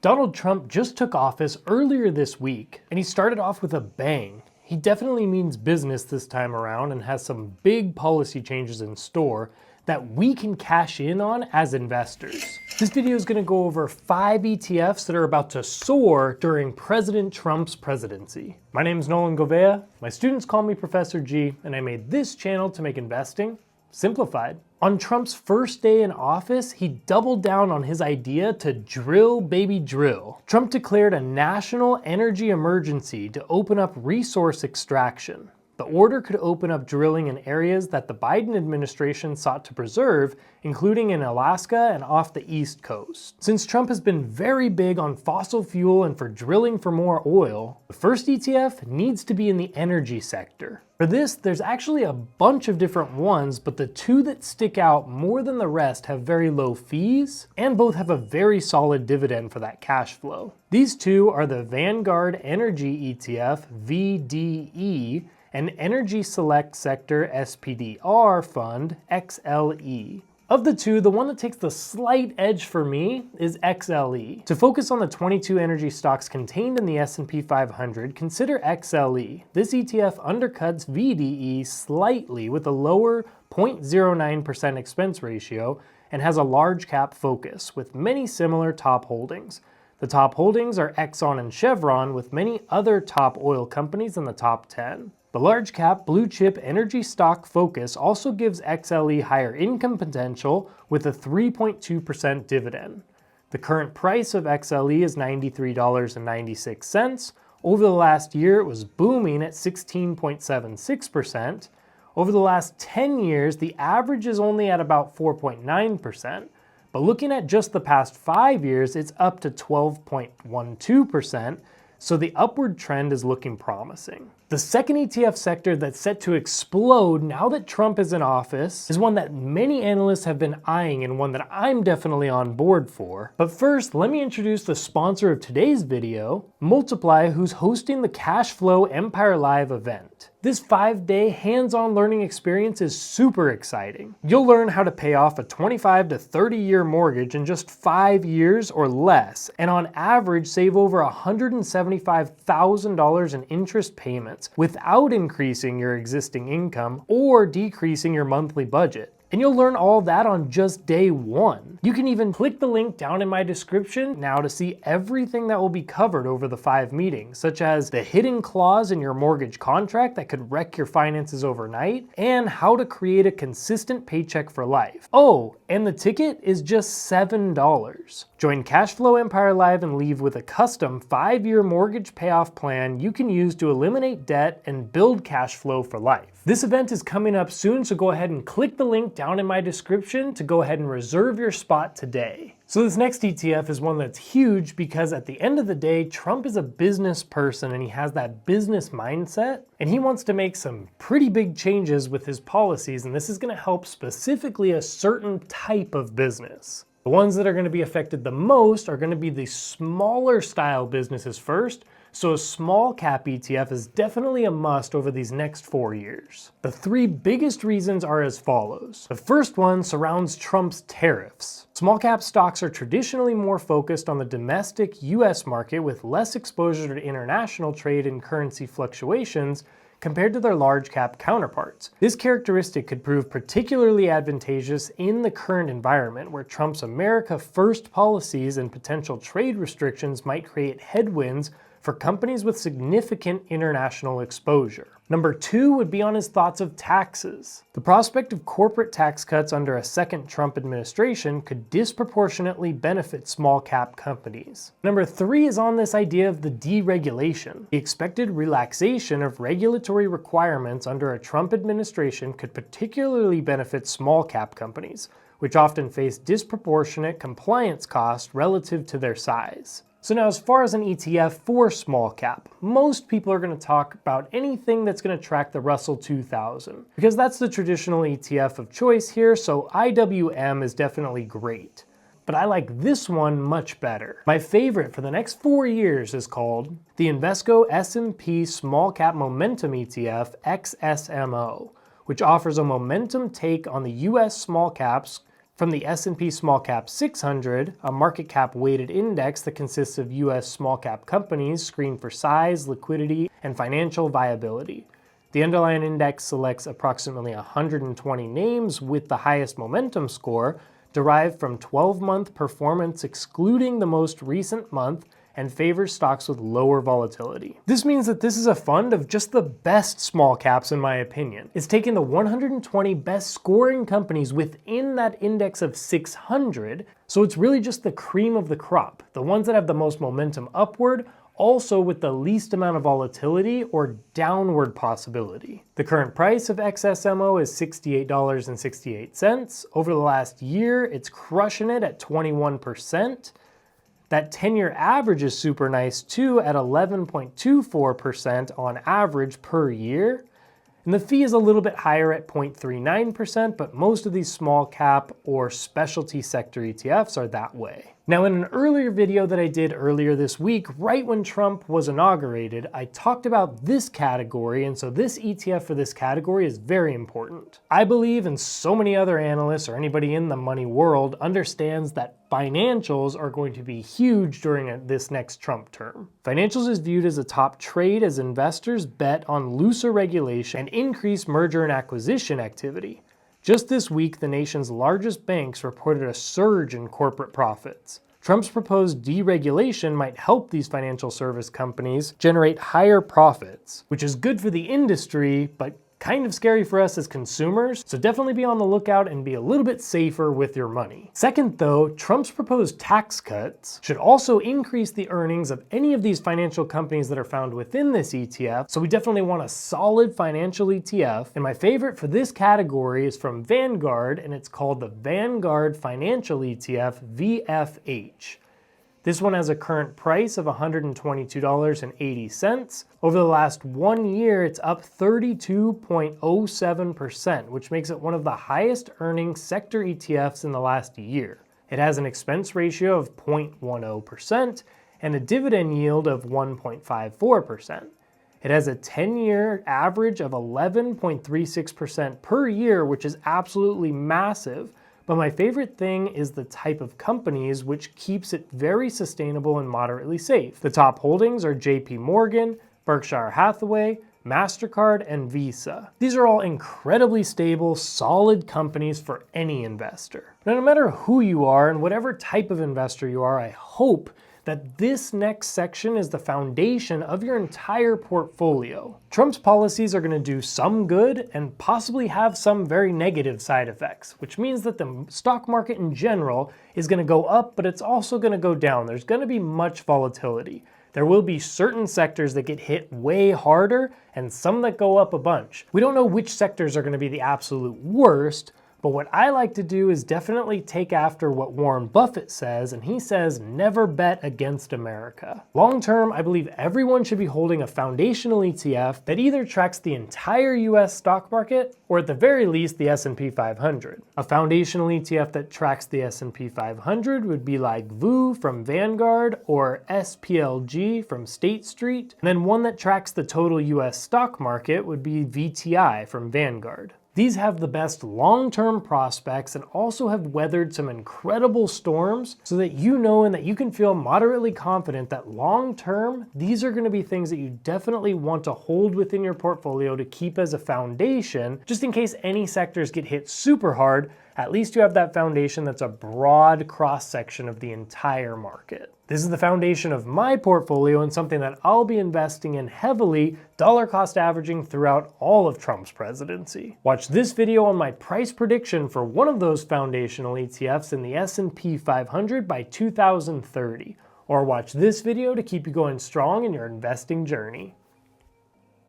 Donald Trump just took office earlier this week, and he started off with a bang. He definitely means business this time around and has some big policy changes in store that we can cash in on as investors. This video is going to go over 5 ETFs that are about to soar during President Trump's presidency. My name is Nolan Govea, my students call me Professor G, and I made this channel to make investing simplified. On Trump's first day in office, he doubled down on his idea to drill, baby, drill. Trump declared a national energy emergency to open up resource extraction. The order could open up drilling in areas that the Biden administration sought to preserve, including in Alaska and off the East Coast. Since Trump has been very big on fossil fuel and for drilling for more oil, the first ETF needs to be in the energy sector. For this, there's actually a bunch of different ones, but the two that stick out more than the rest have very low fees, and both have a very solid dividend for that cash flow. These two are the Vanguard Energy ETF, VDE, and Energy Select Sector SPDR Fund, XLE. Of the two, the one that takes the slight edge for me is XLE. To focus on the 22 energy stocks contained in the S&P 500, consider XLE. This ETF undercuts VDE slightly with a lower 0.09% expense ratio and has a large cap focus with many similar top holdings. The top holdings are Exxon and Chevron, with many other top oil companies in the top 10. The large cap blue chip energy stock focus also gives XLE higher income potential with a 3.2% dividend. The current price of XLE is $93.96. Over the last year, it was booming at 16.76%. Over the last 10 years, the average is only at about 4.9%. But looking at just the past 5 years, it's up to 12.12%. So the upward trend is looking promising. The second ETF sector that's set to explode now that Trump is in office is one that many analysts have been eyeing and one that I'm definitely on board for. But first, let me introduce the sponsor of today's video, Multiply, who's hosting the Cash Flow Empire Live event. This 5-day hands-on learning experience is super exciting. You'll learn how to pay off a 25 to 30-year mortgage in just 5 years or less, and on average save over $175,000 in interest payments without increasing your existing income or decreasing your monthly budget. And you'll learn all that on just day 1. You can even click the link down in my description now to see everything that will be covered over the 5 meetings, such as the hidden clause in your mortgage contract that could wreck your finances overnight, and how to create a consistent paycheck for life. Oh, and the ticket is just $7. Join Cashflow Empire Live and leave with a custom 5-year mortgage payoff plan you can use to eliminate debt and build cash flow for life. This event is coming up soon, so go ahead and click the link down in my description to go ahead and reserve your spot today. So this next ETF is one that's huge because at the end of the day, Trump is a business person and he has that business mindset, and he wants to make some pretty big changes with his policies, and this is going to help specifically a certain type of business. The ones that are going to be affected the most are going to be the smaller style businesses first, so a small cap ETF is definitely a must over these next 4 years. The 3 biggest reasons are as follows. The first one surrounds Trump's tariffs. Small cap stocks are traditionally more focused on the domestic US market with less exposure to international trade and currency fluctuations compared to their large cap counterparts. This characteristic could prove particularly advantageous in the current environment where Trump's America First policies and potential trade restrictions might create headwinds for companies with significant international exposure. Number 2 would be on his thoughts of taxes. The prospect of corporate tax cuts under a second Trump administration could disproportionately benefit small cap companies. Number 3 is on this idea of the deregulation. The expected relaxation of regulatory requirements under a Trump administration could particularly benefit small cap companies, which often face disproportionate compliance costs relative to their size. So now as far as an ETF for small cap, most people are going to talk about anything that's going to track the Russell 2000 because that's the traditional ETF of choice here, so IWM is definitely great. But I like this one much better. My favorite for the next 4 years is called the Invesco S&P Small Cap Momentum ETF XSMO, which offers a momentum take on the US small caps from the S&P Small Cap 600, a market cap weighted index that consists of US small cap companies screened for size, liquidity, and financial viability. The underlying index selects approximately 120 names with the highest momentum score, derived from 12-month performance excluding the most recent month, and favors stocks with lower volatility. This means that this is a fund of just the best small caps in my opinion. It's taking the 120 best scoring companies within that index of 600, so it's really just the cream of the crop, the ones that have the most momentum upward, also with the least amount of volatility or downward possibility. The current price of XSMO is $68.68. Over the last year, it's crushing it at 21%. That 10-year average is super nice too at 11.24% on average per year. And the fee is a little bit higher at 0.39%, but most of these small cap or specialty sector ETFs are that way. Now, in an earlier video that I did earlier this week, right when Trump was inaugurated, I talked about this category, and so this ETF for this category is very important. I believe, and so many other analysts or anybody in the money world understands that financials are going to be huge during this next Trump term. Financials is viewed as a top trade as investors bet on looser regulation and increased merger and acquisition activity. Just this week, the nation's largest banks reported a surge in corporate profits. Trump's proposed deregulation might help these financial service companies generate higher profits, which is good for the industry, but kind of scary for us as consumers, so definitely be on the lookout and be a little bit safer with your money. Second though, Trump's proposed tax cuts should also increase the earnings of any of these financial companies that are found within this ETF, so we definitely want a solid financial ETF, and my favorite for this category is from Vanguard, and it's called the Vanguard Financial ETF, VFH. This one has a current price of $122.80. Over the last 1 year, it's up 32.07%, which makes it one of the highest earning sector ETFs in the last year. It has an expense ratio of 0.10% and a dividend yield of 1.54%. It has a 10-year average of 11.36% per year, which is absolutely massive. But my favorite thing is the type of companies, which keeps it very sustainable and moderately safe. The top holdings are JP Morgan, Berkshire Hathaway, MasterCard, and Visa. These are all incredibly stable, solid companies for any investor. Now, no matter who you are and whatever type of investor you are, I hope that this next section is the foundation of your entire portfolio. Trump's policies are going to do some good and possibly have some very negative side effects, which means that the stock market in general is going to go up, but it's also going to go down. There's going to be much volatility. There will be certain sectors that get hit way harder and some that go up a bunch. We don't know which sectors are going to be the absolute worst, but what I like to do is definitely take after what Warren Buffett says, and he says, never bet against America. Long term, I believe everyone should be holding a foundational ETF that either tracks the entire US stock market, or at the very least, the S&P 500. A foundational ETF that tracks the S&P 500 would be like VOO from Vanguard, or SPLG from State Street, and then one that tracks the total US stock market would be VTI from Vanguard. These have the best long-term prospects and also have weathered some incredible storms, so that you know and that you can feel moderately confident that long-term, these are going to be things that you definitely want to hold within your portfolio to keep as a foundation, just in case any sectors get hit super hard. At least you have that foundation that's a broad cross-section of the entire market. This is the foundation of my portfolio and something that I'll be investing in heavily, dollar cost averaging throughout all of Trump's presidency. Watch this video on my price prediction for one of those foundational ETFs in the S&P 500 by 2030. Or watch this video to keep you going strong in your investing journey.